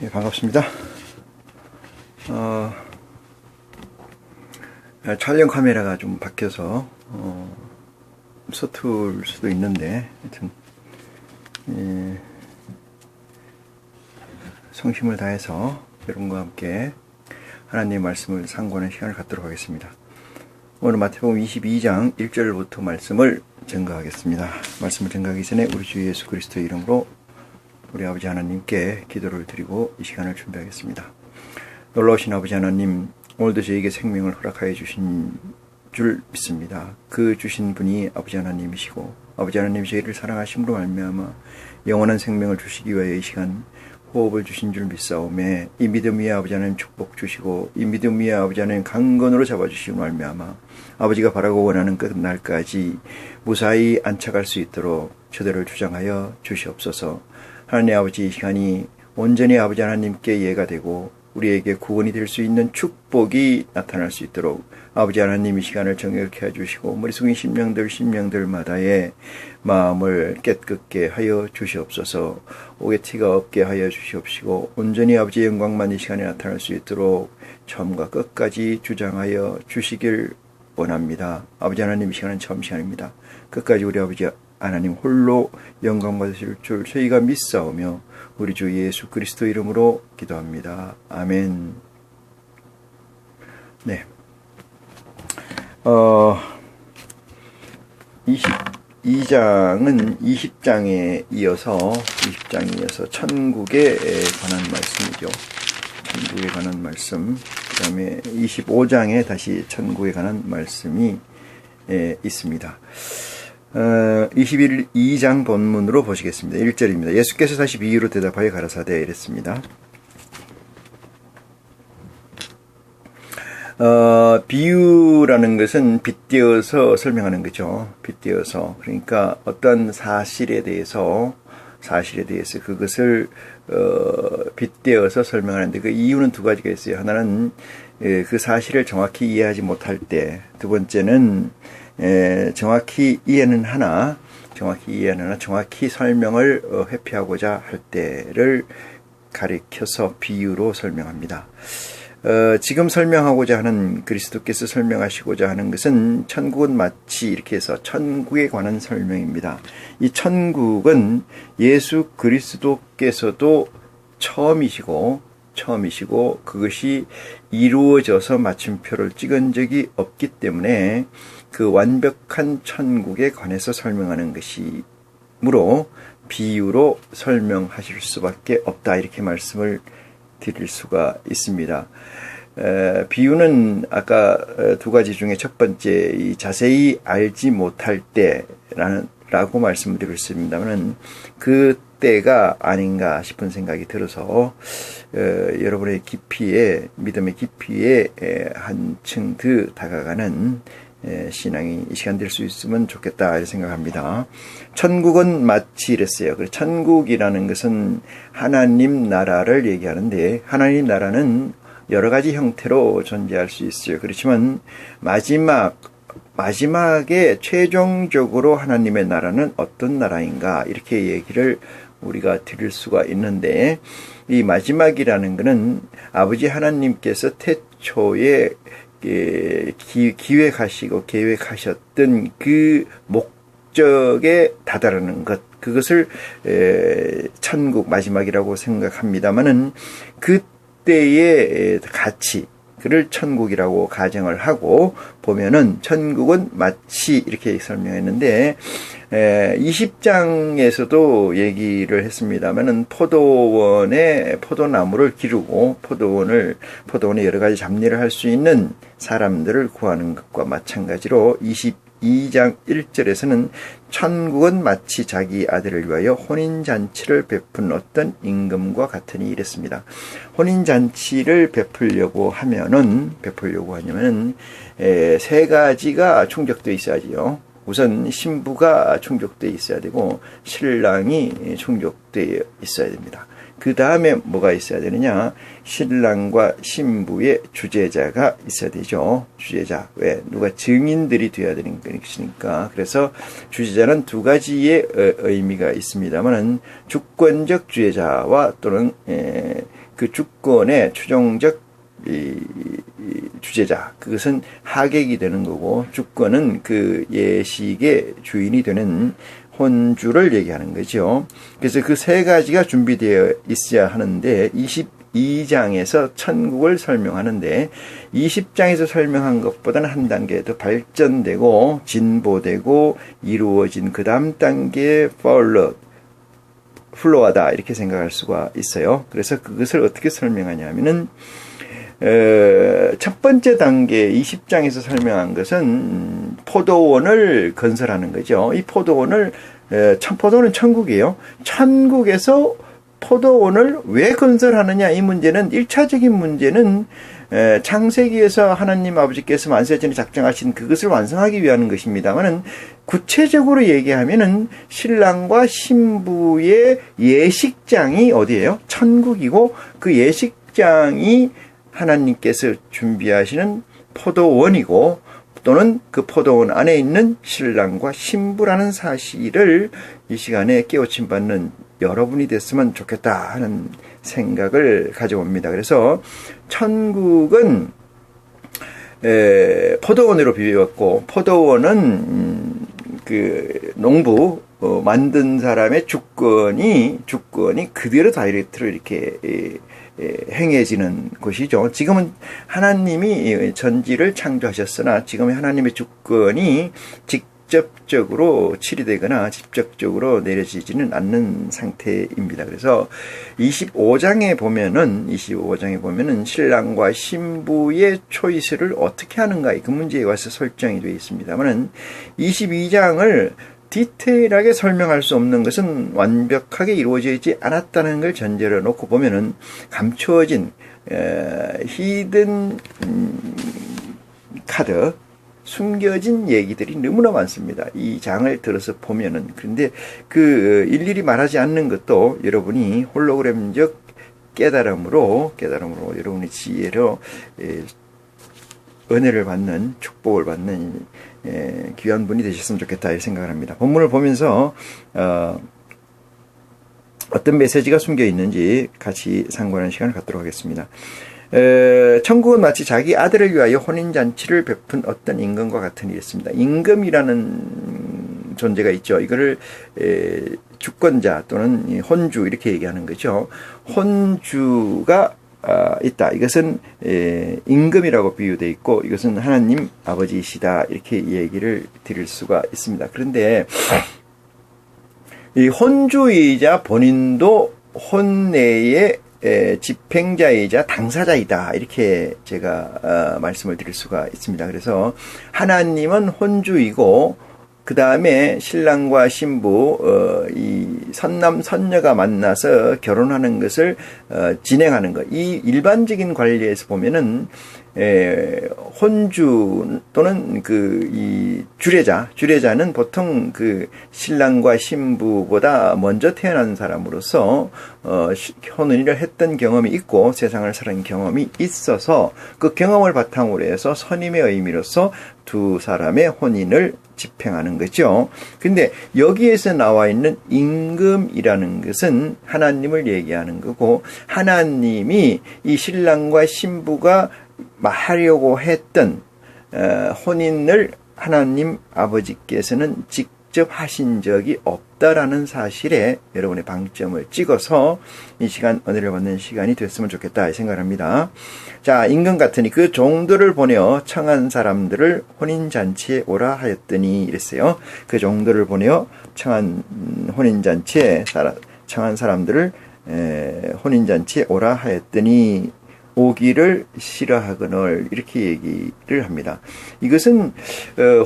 예, 반갑습니다. 촬영 카메라가 좀 바뀌어서 서툴 수도 있는데 하여튼 성심을 다해서 여러분과 함께 하나님의 말씀을 상고하는 시간을 갖도록 하겠습니다. 오늘 마태복음 22장 1절부터 말씀을 증거하겠습니다. 말씀을 증거하기 전에 우리 주 예수 그리스도의 이름으로 우리 아버지 하나님께 기도를 드리고 이 시간을 준비하겠습니다. 놀라우신 아버지 하나님, 오늘도 저에게 생명을 허락하여 주신 줄 믿습니다. 그 주신 분이 아버지 하나님이시고 아버지 하나님이 저희를 사랑하심으로 말미암아 영원한 생명을 주시기 위하여 이 시간 호흡을 주신 줄 믿사오매, 이 믿음 위에 아버지 하나님 축복 주시고 이 믿음 위에 아버지 하나님 강건으로 잡아주시고 말미암아 아버지가 바라고 원하는 끝날까지 무사히 안착할 수 있도록 초대를 주장하여 주시옵소서. 하나님 아버지, 이 시간이 온전히 아버지 하나님께 이해가 되고 우리에게 구원이 될 수 있는 축복이 나타날 수 있도록 아버지 하나님 이 시간을 정결케 해주시고 머릿속인 심령들마다의 마음을 깨끗게 하여 주시옵소서. 오해티가 없게 하여 주시옵시고 온전히 아버지의 영광만 이 시간에 나타날 수 있도록 처음과 끝까지 주장하여 주시길 원합니다. 아버지 하나님, 이 시간은 처음 시간입니다. 끝까지 우리 아버지 하나님 홀로 영광 받으실 줄 저희가 믿사오며 우리 주 예수 그리스도 이름으로 기도합니다. 아멘. 네. 22장은 20장에 이어서 천국에 관한 말씀이죠. 천국에 관한 말씀. 그 다음에 25장에 다시 천국에 관한 말씀이 있습니다. 22장 본문으로 보시겠습니다. 1절입니다. 예수께서 다시 비유로 대답하여 가라사대 이랬습니다. 비유라는 것은 빗대어서 설명하는 거죠. 빗대어서. 그러니까 어떤 사실에 대해서 그것을 빗대어서 설명하는데 그 이유는 두 가지가 있어요. 하나는 그 사실을 정확히 이해하지 못할 때, 두 번째는 정확히 이해는 하나 정확히 설명을 회피하고자 할 때를 가리켜서 비유로 설명합니다. 지금 설명하고자 하는, 그리스도께서 설명하시고자 하는 것은 천국은 마치 이렇게 해서 천국에 관한 설명입니다. 이 천국은 예수 그리스도께서도 처음이시고 그것이 이루어져서 마침표를 찍은 적이 없기 때문에 그 완벽한 천국에 관해서 설명하는 것이므로 비유로 설명하실 수밖에 없다, 이렇게 말씀을 드릴 수가 있습니다. 비유는 아까 두 가지 중에 첫 번째, 이 자세히 알지 못할 때라고 말씀을 드렸습니다만 그 때가 아닌가 싶은 생각이 들어서 여러분의 깊이에, 믿음의 깊이에 한층 더 다가가는 신앙이 이 시간 될 수 있으면 좋겠다 이렇게 생각합니다. 천국은 마치 이랬어요. 천국이라는 것은 하나님 나라를 얘기하는데 하나님 나라는 여러 가지 형태로 존재할 수 있어요. 그렇지만 마지막에 최종적으로 하나님의 나라는 어떤 나라인가, 이렇게 얘기를 우리가 드릴 수가 있는데, 이 마지막이라는 것은 아버지 하나님께서 태초에 기획하시고 계획하셨던 그 목적에 다다르는 것, 그것을 천국 마지막이라고 생각합니다마는 그때의 가치, 그를 천국이라고 가정을 하고 보면은 천국은 마치 이렇게 설명했는데 20장에서도 얘기를 했습니다만은 포도원에 포도나무를 기르고 포도원에 여러 가지 잡일을 할 수 있는 사람들을 구하는 것과 마찬가지로 22장 1절에서는 천국은 마치 자기 아들을 위하여 혼인잔치를 베푼 어떤 임금과 같으니 이랬습니다. 혼인잔치를 베풀려고 하냐면은 세 가지가 충족되어 있어야지요. 우선 신부가 충족되어 있어야 되고 신랑이 충족되어 있어야 됩니다. 그 다음에 뭐가 있어야 되느냐? 신랑과 신부의 주제자가 있어야 되죠. 주제자. 왜? 누가 증인들이 되어야 되는 것이니까. 그래서 주제자는 두 가지의 의미가 있습니다만은 주권적 주제자와 또는 그 주권의 최종적 주제자, 그것은 하객이 되는 거고, 주권은 그 예식의 주인이 되는 혼주를 얘기하는 거죠. 그래서 그 세 가지가 준비되어 있어야 하는데 22장에서 천국을 설명하는데 20장에서 설명한 것보다는 한 단계 더 발전되고 진보되고 이루어진 그 다음 단계의 플로어다 이렇게 생각할 수가 있어요. 그래서 그것을 어떻게 설명하냐면은 첫 번째 단계 20장에서 설명한 것은 포도원을 건설하는 거죠. 이 포도원은 천국이에요. 천국에서 포도원을 왜 건설하느냐 이 문제는 1차적인 문제는 창세기에서 하나님 아버지께서 만세전에 작정하신 그것을 완성하기 위한 것입니다만은 구체적으로 얘기하면은 신랑과 신부의 예식장이 어디예요? 천국이고 그 예식장이 하나님께서 준비하시는 포도원이고 또는 그 포도원 안에 있는 신랑과 신부라는 사실을 이 시간에 깨우침 받는 여러분이 됐으면 좋겠다 하는 생각을 가져옵니다. 그래서 천국은 포도원으로 비유했고 포도원은 그 농부 만든 사람의 주권이 그대로 다이렉트로 이렇게 행해지는 것이죠. 지금은 하나님이 전지를 창조하셨으나 지금의 하나님의 주권이 직접적으로 치리되거나 직접적으로 내려지지는 않는 상태입니다. 그래서 25장에 보면은 신랑과 신부의 초이스를 어떻게 하는가 그 문제에 와서 설정이 되어 있습니다만은 22장을 디테일하게 설명할 수 없는 것은 완벽하게 이루어져 있지 않았다는 걸 전제로 놓고 보면은 감추어진 히든 카드, 숨겨진 얘기들이 너무나 많습니다. 이 장을 들어서 보면은. 그런데 그 일일이 말하지 않는 것도 여러분이 홀로그램적 깨달음으로 여러분의 지혜로 은혜를 받는, 축복을 받는 귀한 분이 되셨으면 좋겠다 이 생각을 합니다. 본문을 보면서 어떤 메시지가 숨겨 있는지 같이 상고하는 시간을 갖도록 하겠습니다. 천국은 마치 자기 아들을 위하여 혼인잔치를 베푼 어떤 임금과 같은 일이었습니다. 임금이라는 존재가 있죠. 이거를 주권자 또는 혼주 이렇게 얘기하는 거죠. 혼주가 있다. 이것은 임금이라고 비유되어 있고 이것은 하나님 아버지이시다. 이렇게 얘기를 드릴 수가 있습니다. 그런데 이 혼주이자 본인도 혼내의 집행자이자 당사자이다. 이렇게 제가 말씀을 드릴 수가 있습니다. 그래서 하나님은 혼주이고 그 다음에 신랑과 신부 이 선남 선녀가 만나서 결혼하는 것을 진행하는 것. 이 일반적인 관리에서 보면은 혼주 또는 이 주례자는 보통 그 신랑과 신부보다 먼저 태어난 사람으로서 혼인을 했던 경험이 있고 세상을 살은 경험이 있어서 그 경험을 바탕으로 해서 선임의 의미로서 두 사람의 혼인을 집행하는 거죠. 근데 여기에서 나와 있는 임금이라는 것은 하나님을 얘기하는 거고 하나님이 이 신랑과 신부가 하려고 했던 혼인을 하나님 아버지께서는 직접 하신 적이 없다라는 사실에 여러분의 방점을 찍어서 이 시간 은혜를 받는 시간이 됐으면 좋겠다 생각합니다. 자, 임금 같으니 그 종들을 보내어 청한 사람들을 혼인잔치에 오라 하였더니 이랬어요. 그 종들을 보내어 청한 사람들을 혼인잔치에 오라 하였더니 오기를 싫어하거늘 이렇게 얘기를 합니다. 이것은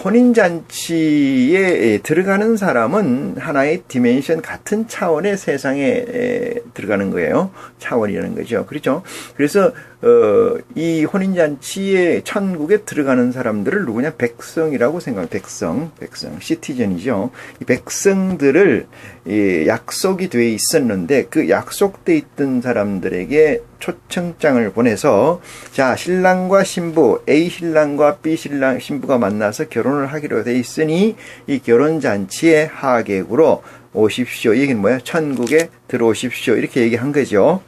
혼인잔치에 들어가는 사람은 하나의 디멘션 같은 차원의 세상에 들어가는 거예요. 차원이라는 거죠. 그렇죠? 그래서 이 혼인잔치에 천국에 들어가는 사람들을 누구냐? 백성이라고 생각합니다. 백성, 시티즌이죠. 이 백성들을 약속이 돼 있었는데 그 약속돼 있던 사람들에게 초청장을 보내서 자, 신랑과 신부, A 신랑과 B 신부가 만나서 결혼을 하기로 돼 있으니 이 결혼잔치에 하객으로 오십시오. 이 얘기는 뭐야? 천국에 들어오십시오. 이렇게 얘기한 거죠.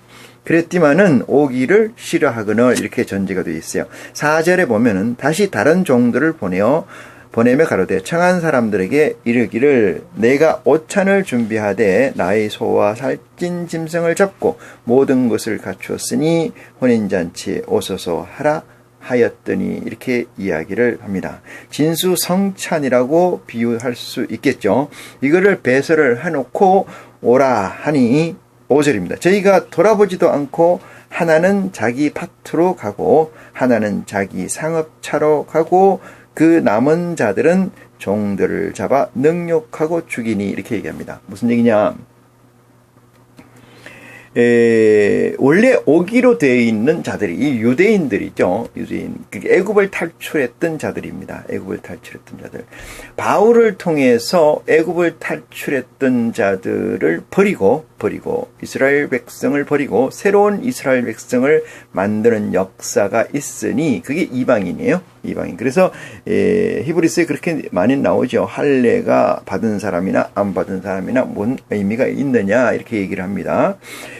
그랬지만은 오기를 싫어하거늘 이렇게 전제가 되어 있어요. 4절에 보면은 다시 다른 종들을 보내며 가로되 청한 사람들에게 이르기를 내가 오찬을 준비하되 나의 소와 살찐 짐승을 잡고 모든 것을 갖추었으니 혼인잔치에 오소서 하라 하였더니 이렇게 이야기를 합니다. 진수성찬이라고 비유할 수 있겠죠. 이거를 배설을 해놓고 오라 하니 5절입니다. 저희가 돌아보지도 않고 하나는 자기 밭으로 가고 하나는 자기 상업차로 가고 그 남은 자들은 종들을 잡아 능욕하고 죽이니 이렇게 얘기합니다. 무슨 얘기냐? 원래 오기로 되어 있는 자들이 이 유대인들이죠. 애굽을 탈출했던 자들입니다. 애굽을 탈출했던 자들. 바울을 통해서 애굽을 탈출했던 자들을 버리고 이스라엘 백성을 버리고 새로운 이스라엘 백성을 만드는 역사가 있으니 그게 이방인이에요. 이방인. 그래서 히브리서에 그렇게 많이 나오죠. 할례가 받은 사람이나 안 받은 사람이나 뭔 의미가 있느냐 이렇게 얘기를 합니다.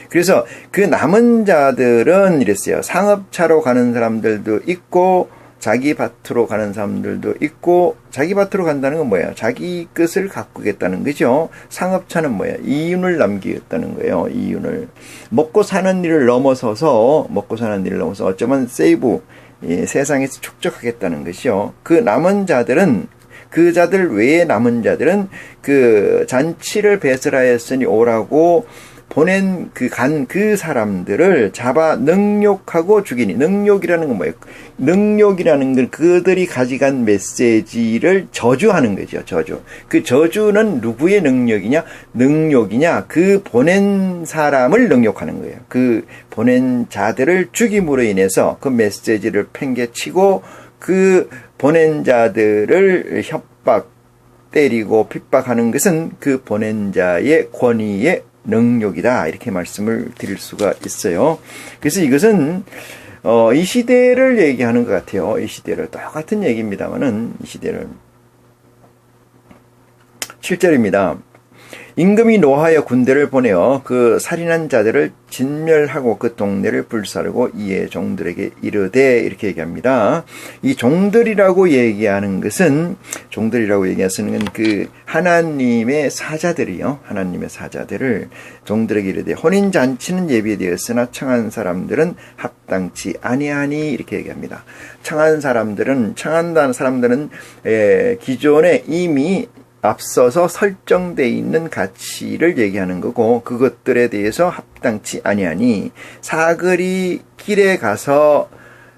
그래서 그 남은 자들은 이랬어요. 상업차로 가는 사람들도 있고 자기 밭으로 가는 사람들도 있고 자기 밭으로 간다는 건 뭐예요? 자기 것을 가꾸겠다는 거죠. 상업차는 뭐예요? 이윤을 남기겠다는 거예요. 이윤을. 먹고 사는 일을 넘어서서 어쩌면 세이브 세상에서 축적하겠다는 것이요. 그 남은 자들은 그 자들 외에 남은 자들은 그 잔치를 배설하였으니 오라고 보낸 그 사람들을 잡아 능욕하고 죽이니. 능욕이라는 건 뭐예요? 능욕이라는 건 그들이 가져간 메시지를 저주하는 거죠. 저주. 그 저주는 누구의 능력이냐? 그 보낸 사람을 능욕하는 거예요. 그 보낸 자들을 죽임으로 인해서 그 메시지를 팽개치고 그 보낸 자들을 때리고 핍박하는 것은 그 보낸 자의 권위의 능욕이다 이렇게 말씀을 드릴 수가 있어요. 그래서 이것은 이 시대를 얘기하는 것 같아요. 이 시대를 똑같은 얘기입니다만은 이 시대를 7절입니다. 임금이 노하여 군대를 보내어 그 살인한 자들을 진멸하고 그 동네를 불사르고 이에 종들에게 이르되 이렇게 얘기합니다. 이 종들이라고 얘기하는 것은 그 하나님의 사자들이요. 하나님의 사자들을 종들에게 이르되 혼인잔치는 예비되었으나 청한 사람들은 합당치 아니하니 이렇게 얘기합니다. 청한 사람들은 기존에 이미 앞서서 설정되어 있는 가치를 얘기하는 거고 그것들에 대해서 합당치 아니하니 사거리 길에 가서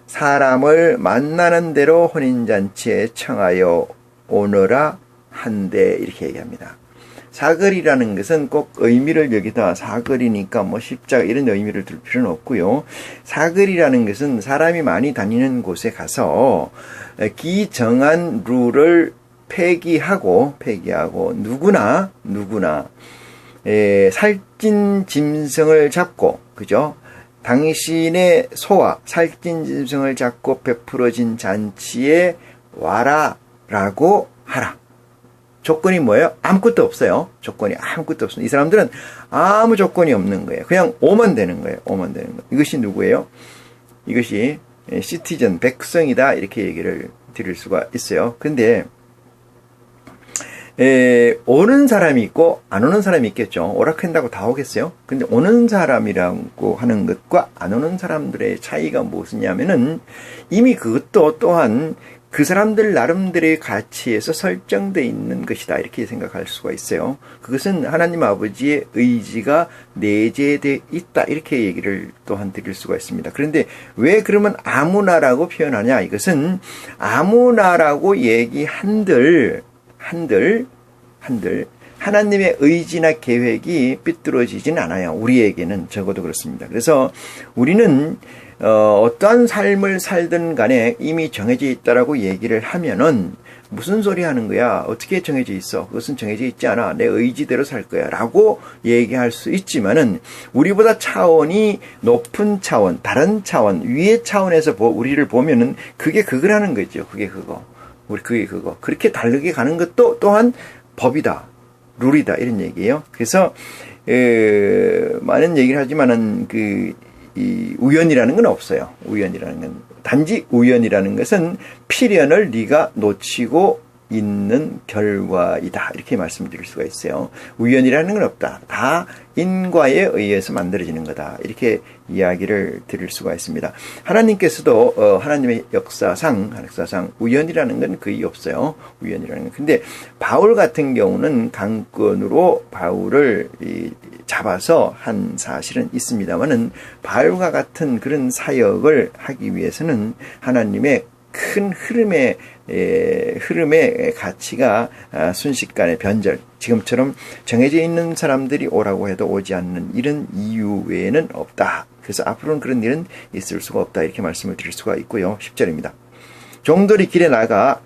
사람을 만나는 대로 혼인잔치에 청하여 오너라 한데 이렇게 얘기합니다. 사거리라는 것은 꼭 의미를 여기다 사거리니까 뭐 십자가 이런 의미를 둘 필요는 없고요. 사거리라는 것은 사람이 많이 다니는 곳에 가서 기정한 룰을 폐기하고 누구나 살찐 짐승을 잡고 그죠? 당신의 소와 살찐 짐승을 잡고 베풀어진 잔치에 와라라고 하라. 조건이 뭐예요? 아무것도 없어요. 조건이 아무것도 없습니다. 이 사람들은 아무 조건이 없는 거예요. 그냥 오면 되는 거예요. 이것이 누구예요? 이것이 시티즌 백성이다 이렇게 얘기를 드릴 수가 있어요. 근데 오는 사람이 있고 안 오는 사람이 있겠죠. 오락한다고 다 오겠어요? 근데 오는 사람이라고 하는 것과 안 오는 사람들의 차이가 무엇이냐면은 이미 그것도 또한 그 사람들 나름대로의 가치에서 설정되어 있는 것이다 이렇게 생각할 수가 있어요. 그것은 하나님 아버지의 의지가 내재되어 있다 이렇게 얘기를 또한 드릴 수가 있습니다. 그런데 왜 그러면 아무나라고 표현하냐? 이것은 아무나라고 얘기한들 하나님의 의지나 계획이 삐뚤어지진 않아요. 우리에게는 적어도 그렇습니다. 그래서 우리는 어떠한 삶을 살든 간에 이미 정해져 있다라고 얘기를 하면은 무슨 소리 하는 거야? 어떻게 정해져 있어? 그것은 정해져 있지 않아. 내 의지대로 살 거야. 라고 얘기할 수 있지만은 우리보다 차원이 높은 차원, 다른 차원, 위의 차원에서 우리를 보면은 그게 그거라는 거죠. 그게 그거. 그게 그거. 그렇게 다르게 가는 것도 또한 법이다. 룰이다. 이런 얘기예요. 그래서 많은 얘기를 하지만은 이 우연이라는 건 없어요. 우연이라는 건. 단지 우연이라는 것은 필연을 네가 놓치고 있는 결과이다. 이렇게 말씀드릴 수가 있어요. 우연이라는 건 없다. 다 인과에 의해서 만들어지는 거다. 이렇게 이야기를 드릴 수가 있습니다. 하나님께서도 하나님의 역사상 우연이라는 건 거의 없어요. 우연이라는 건. 근데 바울 같은 경우는 강권으로 바울을 잡아서 한 사실은 있습니다만은 바울과 같은 그런 사역을 하기 위해서는 하나님의 큰 흐름의 가치가 순식간에 변절, 지금처럼 정해져 있는 사람들이 오라고 해도 오지 않는 이런 이유 외에는 없다. 그래서 앞으로는 그런 일은 있을 수가 없다. 이렇게 말씀을 드릴 수가 있고요. 10절입니다. 종들이 길에 나가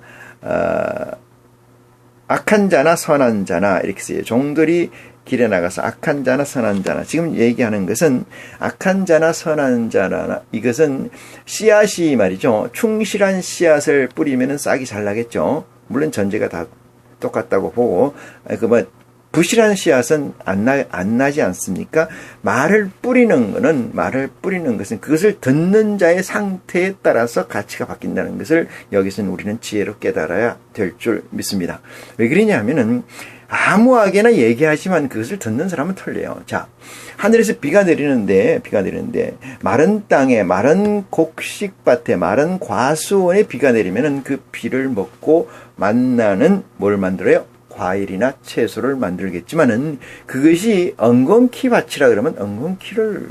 악한 자나 선한 자나 이렇게 써요. 종들이 길에 나가서 악한 자나 선한 자나. 지금 얘기하는 것은 악한 자나 선한 자나, 이것은 씨앗이 말이죠. 충실한 씨앗을 뿌리면 싹이 잘 나겠죠. 물론 전제가 다 똑같다고 보고, 부실한 씨앗은 안 나지 않습니까? 말을 뿌리는 것은 그것을 듣는 자의 상태에 따라서 가치가 바뀐다는 것을 여기서는 우리는 지혜로 깨달아야 될 줄 믿습니다. 왜 그러냐 하면은 아무하게나 얘기하지만 그것을 듣는 사람은 틀려요. 자, 하늘에서 비가 내리는데 마른 땅에, 마른 곡식밭에, 마른 과수원에 비가 내리면은 그 비를 먹고 만나는 뭘 만들어요? 과일이나 채소를 만들겠지만은 그것이 엉겅퀴 밭이라 그러면 엉겅퀴를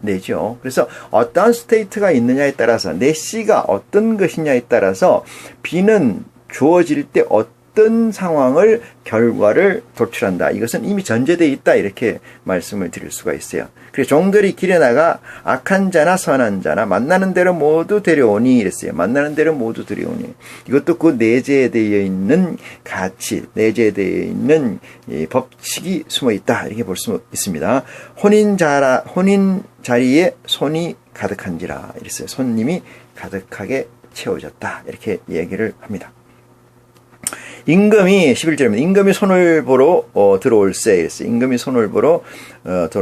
내죠. 그래서 어떠한 스테이트가 있느냐에 따라서, 내 씨가 어떤 것이냐에 따라서 비는 주어질 때 어떤 상황을, 결과를 도출한다. 이것은 이미 전제되어 있다. 이렇게 말씀을 드릴 수가 있어요. 그래서 종들이 길에 나가 악한 자나 선한 자나 만나는 대로 모두 데려오니 이랬어요. 만나는 대로 모두 데려오니. 이것도 그 내재되어 있는 가치, 내재되어 있는 법칙이 숨어 있다. 이렇게 볼 수 있습니다. 혼인 자리에 손이 가득한지라 이랬어요. 손님이 가득하게 채워졌다. 이렇게 얘기를 합니다. 임금이 11절입니다. 임금이 손을 보러 들어올세 이랬어요. 임금이 손을 보러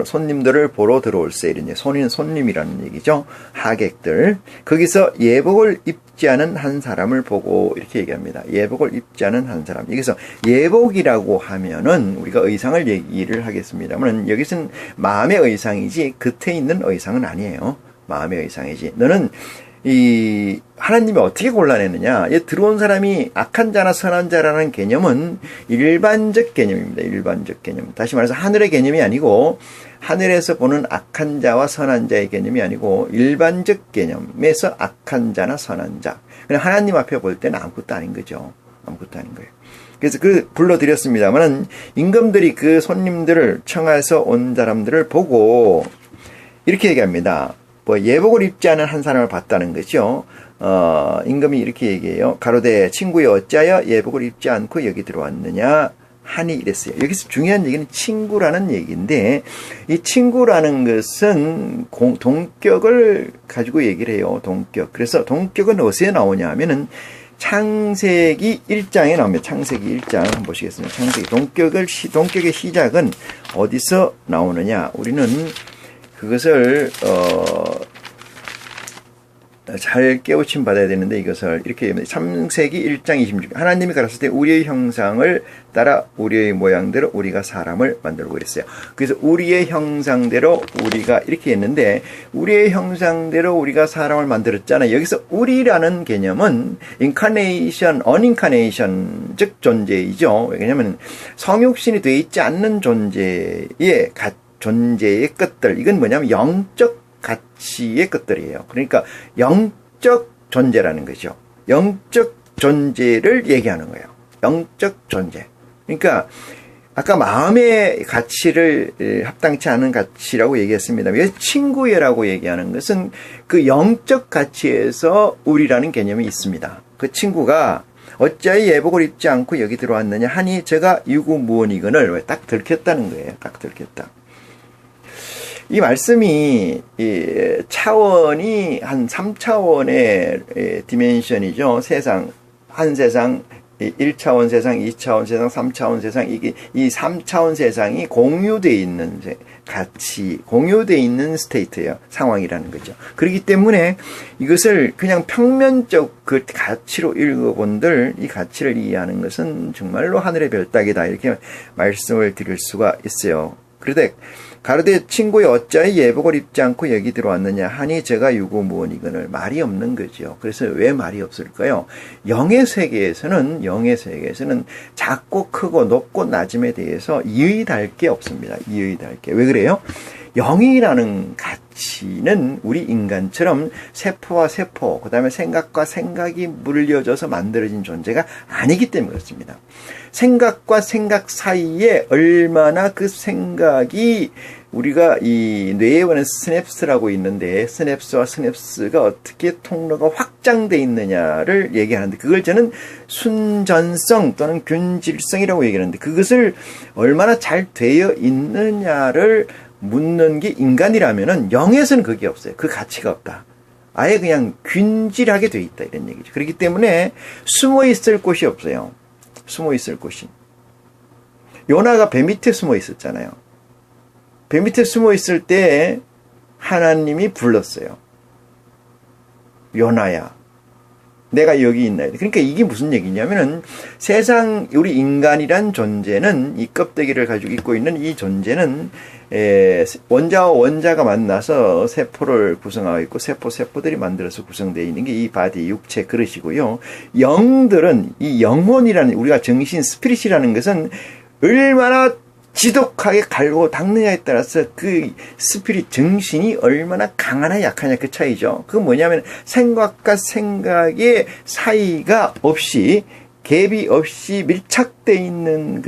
손님들을 보러 들어올세 이랬네요. 손님이라는 얘기죠. 하객들. 거기서 예복을 입지 않은 한 사람을 보고 이렇게 얘기합니다. 예복을 입지 않은 한 사람. 여기서 예복이라고 하면은 우리가 의상을 얘기를 하겠습니다만 여기서는 마음의 의상이지 겉에 있는 의상은 아니에요. 마음의 의상이지. 너는 하나님이 어떻게 골라내느냐? 들어온 사람이 악한 자나 선한 자라는 개념은 일반적 개념입니다. 일반적 개념. 다시 말해서 하늘의 개념이 아니고, 하늘에서 보는 악한 자와 선한 자의 개념이 아니고, 일반적 개념에서 악한 자나 선한 자. 그냥 하나님 앞에 볼 때는 아무것도 아닌 거죠. 아무것도 아닌 거예요. 그래서 불러드렸습니다만은, 임금들이 그 손님들을, 청하에서 온 사람들을 보고, 이렇게 얘기합니다. 예복을 입지 않은 한 사람을 봤다는 거죠. 임금이 이렇게 얘기해요. 가로되 친구여 어찌하여 예복을 입지 않고 여기 들어왔느냐 하니 이랬어요. 여기서 중요한 얘기는 친구라는 얘기인데, 이 친구라는 것은 동격을 가지고 얘기를 해요. 동격. 그래서 동격은 어디에 나오냐 하면은 창세기 1장에 나옵니다. 창세기 1장 한번 보시겠습니다. 창세기 동격의 시작은 어디서 나오느냐? 우리는 그것을 잘 깨우침 받아야 되는데, 이것을 이렇게 얘기합니다. 창세기 1장 26절. 하나님이 가라사대 때 우리의 형상을 따라 우리의 모양대로 우리가 사람을 만들고 그랬어요. 그래서 우리의 형상대로 우리가 이렇게 했는데, 우리의 형상대로 우리가 사람을 만들었잖아요. 여기서 우리라는 개념은 인카네이션, 어닝카네이션 즉 존재이죠. 왜냐하면 성육신이 되어 있지 않는 존재의 것들, 이건 뭐냐면 영적 가치의 것들이에요. 그러니까 영적 존재라는 거죠. 영적 존재를 얘기하는 거예요. 영적 존재. 그러니까 아까 마음의 가치를 합당치 않은 가치라고 얘기했습니다. 왜 친구애라고 얘기하는 것은 그 영적 가치에서 우리라는 개념이 있습니다. 그 친구가 어찌하여 예복을 입지 않고 여기 들어왔느냐 하니 제가 유구무원이거늘. 왜 딱 들켰다는 거예요. 딱 들켰다. 이 말씀이 차원이 한 3차원의 디멘션이죠. 세상, 한 세상, 1차원 세상, 2차원 세상, 3차원 세상, 이게 이 3차원 세상이 공유되어 있는 가치, 공유되어 있는 스테이트예요. 상황이라는 거죠. 그렇기 때문에 이것을 그냥 평면적 그 가치로 읽어본들 이 가치를 이해하는 것은 정말로 하늘의 별따기다. 이렇게 말씀을 드릴 수가 있어요. 그런데 가로되 친구여 어찌하여 예복을 입지 않고 여기 들어왔느냐 하니 제가 유구무원이거늘. 말이 없는 거죠. 그래서 왜 말이 없을까요? 영의 세계에서는 작고 크고 높고 낮음에 대해서 이의달 게 없습니다. 이의달 게. 왜 그래요? 영이라는 가치는 우리 인간처럼 세포와 세포, 그 다음에 생각과 생각이 물려져서 만들어진 존재가 아니기 때문에 그렇습니다. 생각과 생각 사이에 얼마나 그 생각이 우리가 이 뇌에 보는 스냅스라고 있는데 스냅스와 스냅스가 어떻게 통로가 확장되어 있느냐를 얘기하는데 그걸 저는 순전성 또는 균질성이라고 얘기하는데 그것을 얼마나 잘 되어 있느냐를 묻는 게 인간이라면은 영에서는 그게 없어요. 그 가치가 없다. 아예 그냥 균질하게 돼 있다 이런 얘기죠. 그렇기 때문에 숨어 있을 곳이 없어요. 숨어 있을 곳이. 요나가 배 밑에 숨어 있었잖아요. 배 밑에 숨어 있을 때 하나님이 불렀어요. 요나야, 내가 여기 있나. 그러니까 이게 무슨 얘기냐면은 세상 우리 인간이란 존재는 이 껍데기를 가지고 있고 있는 이 존재는 원자와 원자가 만나서 세포를 구성하고 있고 세포들이 만들어서 구성되어 있는 게 이 바디 육체 그릇이고요. 영들은 이 영혼이라는 우리가 정신 스피릿이라는 것은 얼마나 지독하게 갈고 닦느냐에 따라서 그 스피릿 정신이 얼마나 강하나 약하냐 그 차이죠. 그건 뭐냐면 생각과 생각의 사이가 없이 갭이 없이 밀착되어 있는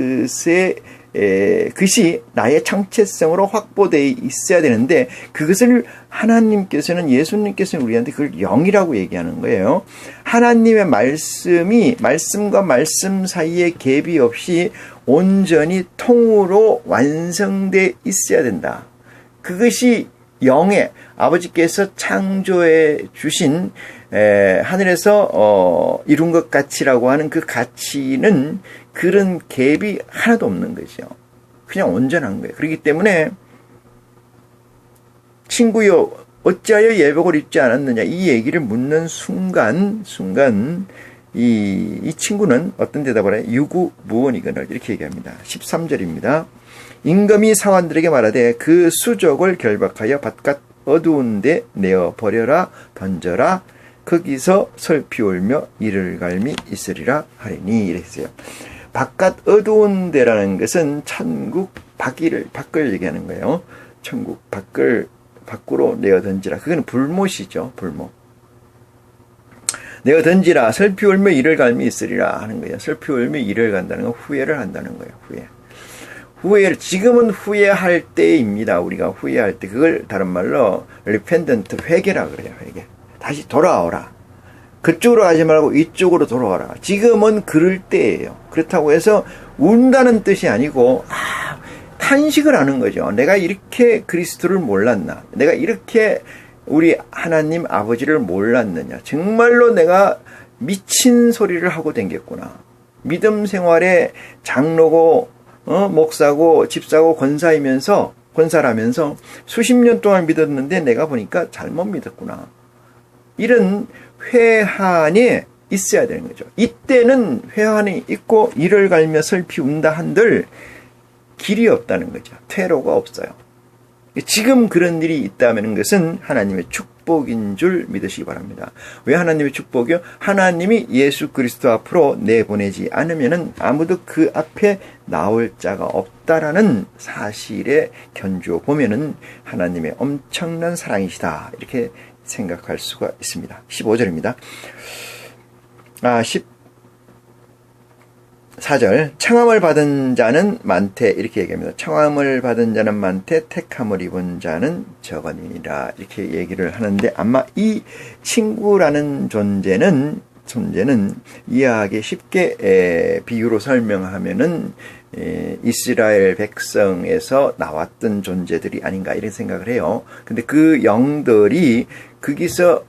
그것이 나의 창체성으로 확보되어 있어야 되는데 그것을 하나님께서는 예수님께서는 우리한테 그걸 영이라고 얘기하는 거예요. 하나님의 말씀과 말씀 사이에 갭이 없이 온전히 통으로 완성되어 있어야 된다. 그것이 영의 아버지께서 창조해 주신 하늘에서 이룬 것 가치라고 하는 그 가치는 그런 갭이 하나도 없는 거죠. 그냥 온전한 거예요. 그렇기 때문에 친구여 어찌하여 예복을 입지 않았느냐 이 얘기를 묻는 순간 이 친구는 어떤 대답을 해요? 유구무원이거늘 이렇게 얘기합니다. 13절입니다. 임금이 사환들에게 말하되 그 수족을 결박하여 바깥 어두운 데 내어 버려라 던져라 거기서 설피 울며 이를 갈미 있으리라 하리니 이랬어요. 바깥 어두운 데라는 것은 천국 밖을 얘기하는 거예요. 천국 밖으로 내어 던지라. 그건 불못이죠. 불못. 내어 던지라 설피 울며 이를 갈미 있으리라 하는 거예요. 설피 울며 이를 간다는 건 후회를 한다는 거예요. 후회를 지금은 후회할 때입니다. 우리가 후회할 때 그걸 다른 말로 repentant 회개라 그래요. 회개. 다시 돌아오라. 그쪽으로 가지 말고 이쪽으로 돌아와라. 지금은 그럴 때예요. 그렇다고 해서 운다는 뜻이 아니고 탄식을 하는 거죠. 내가 이렇게 그리스도를 몰랐나? 내가 이렇게 우리 하나님 아버지를 몰랐느냐? 정말로 내가 미친 소리를 하고 댕겼구나. 믿음 생활에 장로고 목사고 집사고 권사라면서 수십 년 동안 믿었는데 내가 보니까 잘못 믿었구나. 이런 회한이 있어야 되는 거죠. 이때는 회한이 있고 이를 갈며 슬피 운다 한들 길이 없다는 거죠. 퇴로가 없어요. 지금 그런 일이 있다는 것은 하나님의 축복인 줄 믿으시기 바랍니다. 왜 하나님의 축복이요? 하나님이 예수 그리스도 앞으로 내보내지 않으면은 아무도 그 앞에 나올 자가 없다라는 사실에 견주어 보면은 하나님의 엄청난 사랑이시다. 이렇게 생각할 수가 있습니다. 15절입니다. 4절 청함을 받은 자는 많되 이렇게 얘기합니다. 청함을 받은 자는 많되 택함을 입은 자는 적으니라 이렇게 얘기를 하는데 아마 이 친구라는 존재는 이해하기 쉽게 비유로 설명하면은 이스라엘 백성에서 나왔던 존재들이 아닌가 이런 생각을 해요. 근데 그 영들이 거기서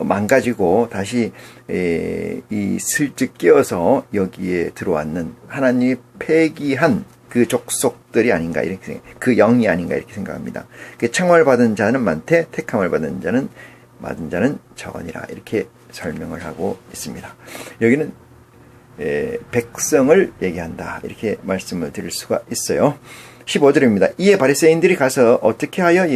망가지고 다시 이 슬쩍 끼어서 여기에 들어왔는 하나님이 폐기한 그 족속들이 아닌가 이렇게 생각, 그 영이 아닌가 이렇게 생각합니다. 청함을 받은 자는 많되 택함을 받은 자는 적으니라 이렇게 설명을 하고 있습니다. 여기는 백성을 얘기한다 이렇게 말씀을 드릴 수가 있어요. 15절입니다. 이에 바리새인들이 가서 어떻게 하여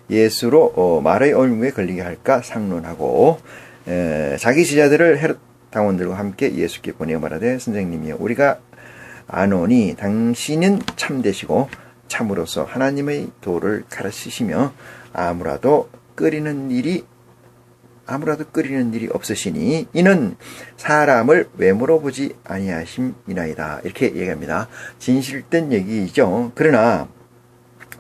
예수로 말의 올무에 걸리게 할까 상론하고 자기 제자들을 헤롯 당원들과 함께 예수께 보내어 말하되 선생님이여 우리가 아노니 당신은 참되시고 참으로서 하나님의 도를 가르치시며 아무라도 끓이는 일이 없으시니 이는 사람을 외모로 보지 아니하심이나이다 이렇게 얘기합니다. 진실된 얘기이죠.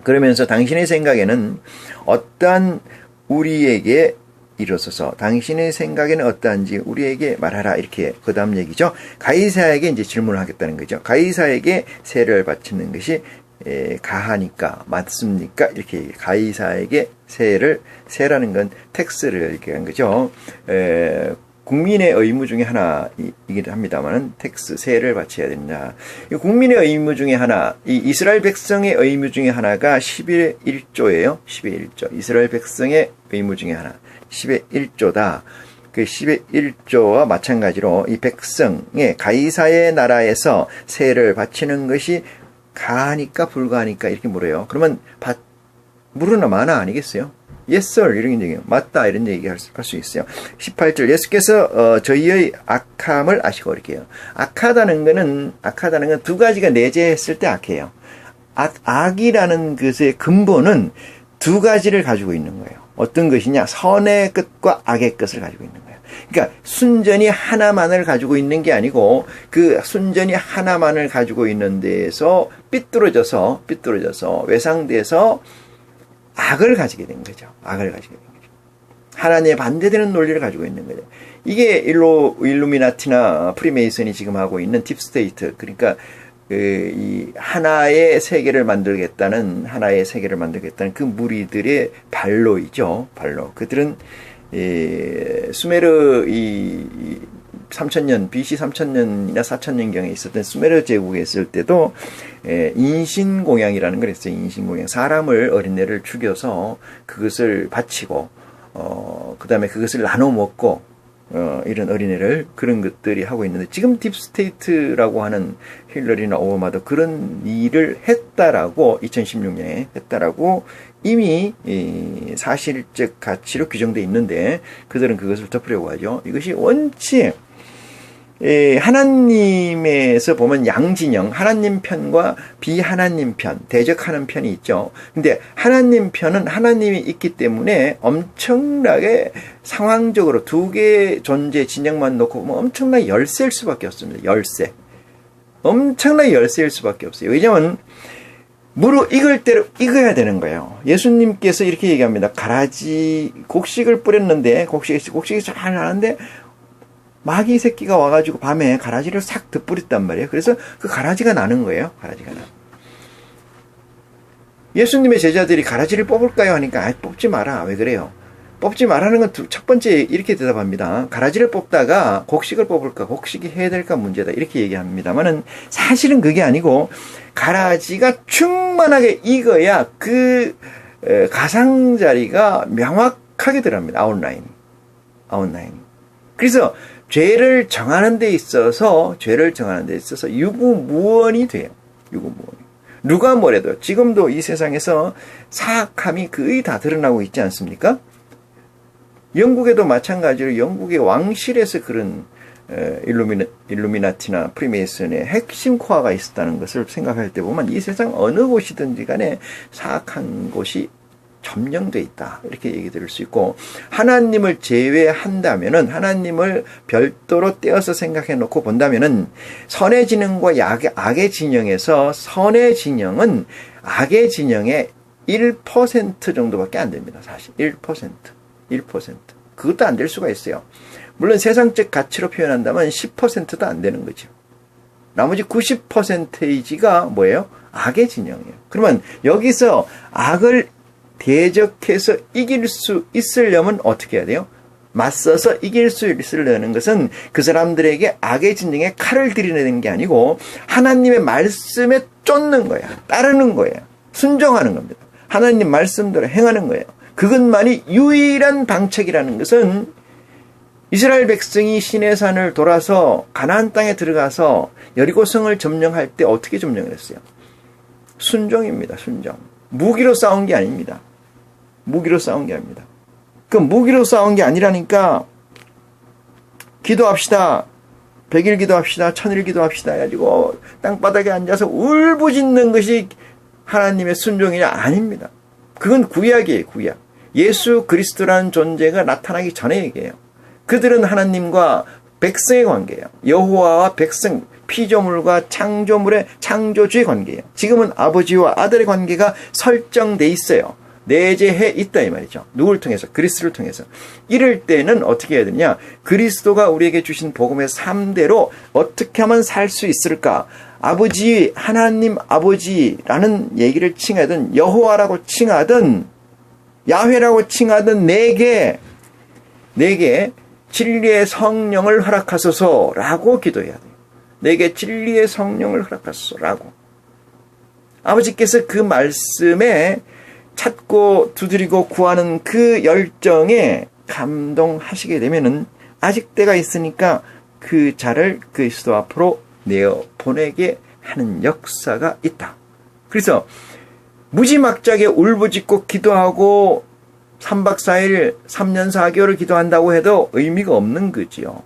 그러면서 당신의 생각에는 어떠한 우리에게 일어서서 당신의 생각에는 어떠한지 우리에게 말하라 이렇게 그 다음 얘기죠. 가이사에게 이제 질문을 하겠다는 거죠. 가이사에게 세를 바치는 것이 가하니까 맞습니까? 이렇게 가이사에게 세라는 건 텍스를 얘기한 거죠. 국민의 의무 중에 하나이기도 합니다만은 세를 바쳐야 된다. 국민의 의무 중에 하나, 이 이스라엘 백성의 의무 중에 하나가 10의 1조예요. 10의 1조. 이스라엘 백성의 의무 중에 하나. 10의 1조다. 그 10의 1조와 마찬가지로 이 백성의 가이사의 나라에서 세를 바치는 것이 가하니까 불가하니까 이렇게 물어요. 그러면 물으나 마나 아니겠어요? Yes sir 이런 얘기예요. 맞다 이런 얘기 할 수 있어요. 18절 예수께서 저희의 악함을 아시고 이렇게 해요. 악하다는 건 두 가지가 내재했을 때 악해요. 악이라는 것의 근본은 두 가지를 가지고 있는 거예요. 어떤 것이냐? 선의 끝과 악의 끝을 가지고 있는 거예요. 그러니까 순전히 하나만을 가지고 있는 게 아니고 그 순전히 하나만을 가지고 있는 데에서 삐뚤어져서 외상돼서 악을 가지게 된 거죠. 하나님의 반대되는 논리를 가지고 있는 거죠. 이게 일루미나티나 프리메이슨이 지금 하고 있는 딥스테이트. 그러니까 이 하나의 세계를 만들겠다는 그 무리들의 반로이죠. 그들은 수메르 BC 3000년이나 4000년경에 있었던 수메르 제국에 있을 때도 인신공양이라는 걸 했어요. 인신공양. 사람을 어린애를 죽여서 그것을 바치고 그 다음에 그것을 나눠 먹고 이런 어린애를 그런 것들이 하고 있는데 지금 딥스테이트라고 하는 힐러리나 오바마도 그런 일을 했다라고 2016년에 했다라고 이미 사실적 가치로 규정되어 있는데 그들은 그것을 덮으려고 하죠. 이것이 원체 하나님에서 보면 양진영, 하나님 편과 비하나님 편, 대적하는 편이 있죠. 근데 하나님 편은 하나님이 있기 때문에 엄청나게 상황적으로 두 개의 존재 진영만 놓고 보면 엄청나게 열세일 수밖에 없습니다. 엄청나게 열세일 수밖에 없어요. 왜냐하면 익을 대로 익어야 되는 거예요. 예수님께서 이렇게 얘기합니다. 곡식을 뿌렸는데 곡식이 잘 나는데 마귀 새끼가 와가지고 밤에 가라지를 싹 덧뿌렸단 말이에요. 그래서 그 가라지가 나는 거예요. 예수님의 제자들이 가라지를 뽑을까요? 하니까 뽑지 마라. 왜 그래요? 뽑지 말라는 건 첫 번째 이렇게 대답합니다. 가라지를 뽑다가 곡식을 뽑을까? 곡식이 해야 될까 문제다. 이렇게 얘기합니다만은 사실은 그게 아니고 가라지가 충만하게 익어야 그 가상자리가 명확하게 들어갑니다. 아웃라인. 그래서 죄를 정하는 데 있어서 유구무원이 돼요. 누가 뭐래도 지금도 이 세상에서 사악함이 거의 다 드러나고 있지 않습니까? 영국에도 마찬가지로 영국의 왕실에서 그런 일루미나티나 프리메이슨의 핵심 코어가 있었다는 것을 생각할 때 보면 이 세상 어느 곳이든지 간에 사악한 곳이 점령되어 있다. 이렇게 얘기 드릴 수 있고, 하나님을 제외한다면은, 하나님을 별도로 떼어서 생각해 놓고 본다면은, 선의 진영과 악의 진영에서 선의 진영은 악의 진영의 1% 정도밖에 안 됩니다. 사실 1%. 그것도 안 될 수가 있어요. 물론 세상적 가치로 표현한다면 10%도 안 되는 거죠. 나머지 90%가 뭐예요? 악의 진영이에요. 그러면 여기서 악을 대적해서 이길 수 있으려면 어떻게 해야 돼요? 맞서서 이길 수 있으려는 것은 그 사람들에게 악의 진영에 칼을 들이내는 게 아니고 하나님의 말씀에 쫓는 거야. 따르는 거예요. 순종하는 겁니다. 하나님 말씀대로 행하는 거예요. 그것만이 유일한 방책이라는 것은 이스라엘 백성이 시내산을 돌아서 가나안 땅에 들어가서 여리고성을 점령할 때 어떻게 점령을 했어요? 순종입니다. 순종. 무기로 싸운 게 아닙니다. 무기로 싸운 게 아닙니다. 그 무기로 싸운 게 아니라니까 기도합시다. 100일 기도합시다. 1000일 기도합시다. 해가지고 땅바닥에 앉아서 울부짖는 것이 하나님의 순종이냐? 아닙니다. 그건 구약이에요. 구약. 예수 그리스도라는 존재가 나타나기 전에 얘기해요. 그들은 하나님과 백성의 관계예요. 여호와와 백성, 피조물과 창조물의 창조주의 관계예요. 지금은 아버지와 아들의 관계가 설정돼 있어요. 내재해 있다 이 말이죠. 누구를 통해서? 그리스도를 통해서. 이럴 때는 어떻게 해야 되냐? 그리스도가 우리에게 주신 복음의 3대로 어떻게 하면 살 수 있을까? 아버지, 하나님 아버지라는 얘기를 칭하든 여호와라고 칭하든 야훼라고 칭하든 내게 진리의 성령을 허락하소서라고 기도해야 돼요. 내게 진리의 성령을 허락하소서라고. 아버지께서 그 말씀에 찾고 두드리고 구하는 그 열정에 감동하시게 되면은 아직 때가 있으니까 그 자를 그리스도 앞으로 내어 보내게 하는 역사가 있다. 그래서 무지막지하게 울부짖고 기도하고 3박 4일 3년 4개월을 기도한다고 해도 의미가 없는 거지요.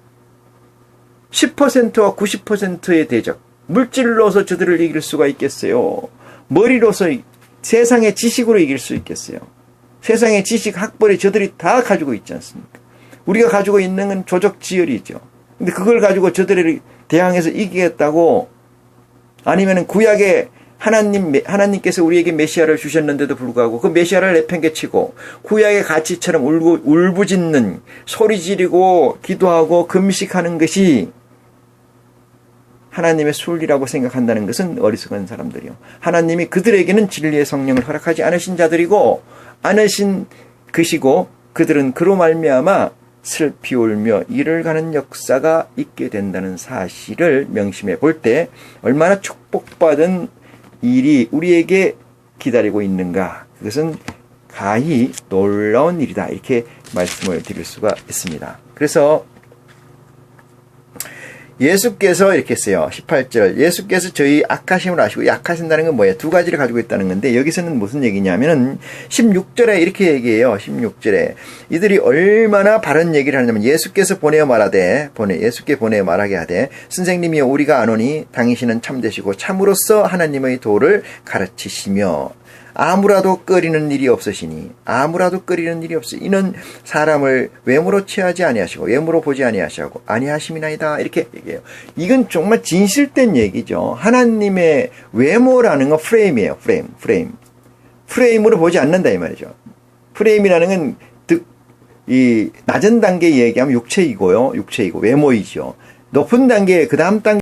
10%와 90%의 대적, 물질로서 저들을 이길 수가 있겠어요? 머리로서 세상의 지식으로 이길 수 있겠어요? 세상의 지식 학벌이 저들이 다 가지고 있지 않습니까? 우리가 가지고 있는 건 조적지열이죠. 근데 그걸 가지고 저들을 대항해서 이기겠다고, 아니면은 구약에 하나님께서 우리에게 메시아를 주셨는데도 불구하고 그 메시아를 내팽개치고 구약의 가치처럼 울부짖는, 소리 지르고 기도하고 금식하는 것이 하나님의 순리라고 생각한다는 것은 어리석은 사람들이요. 하나님이 그들에게는 진리의 성령을 허락하지 않으신 자들이고 않으신 것이고, 그들은 그로 말미암아 슬피 울며 이를 가는 역사가 있게 된다는 사실을 명심해 볼 때 얼마나 축복받은 일이 우리에게 기다리고 있는가, 그것은 가히 놀라운 일이다, 이렇게 말씀을 드릴 수가 있습니다. 그래서 예수께서 이렇게 했어요. 18절. 예수께서 저희 악하심을 아시고, 약하신다는 건 뭐예요? 두 가지를 가지고 있다는 건데, 여기서는 무슨 얘기냐면은 16절에 이렇게 얘기해요. 16절에 이들이 얼마나 바른 얘기를 하냐면, 예수께서 예수께 보내어 말하게 하되, 선생님이여 우리가 아노니 당신은 참되시고 참으로써 하나님의 도를 가르치시며 아무라도 꺼리는 일이 없으시니, 이는 사람을 외모로 취하지 아니하시고 외모로 보지 아니하심이나이다, 이렇게 얘기해요. 이건 정말 진실된 얘기죠. 하나님의 외모라는 건 프레임이에요. 프레임으로 보지 않는다 이 말이죠. 프레임이라는 건 이 낮은 단계 얘기하면 육체이고 외모이죠. 높은 단계, 그 다음 단계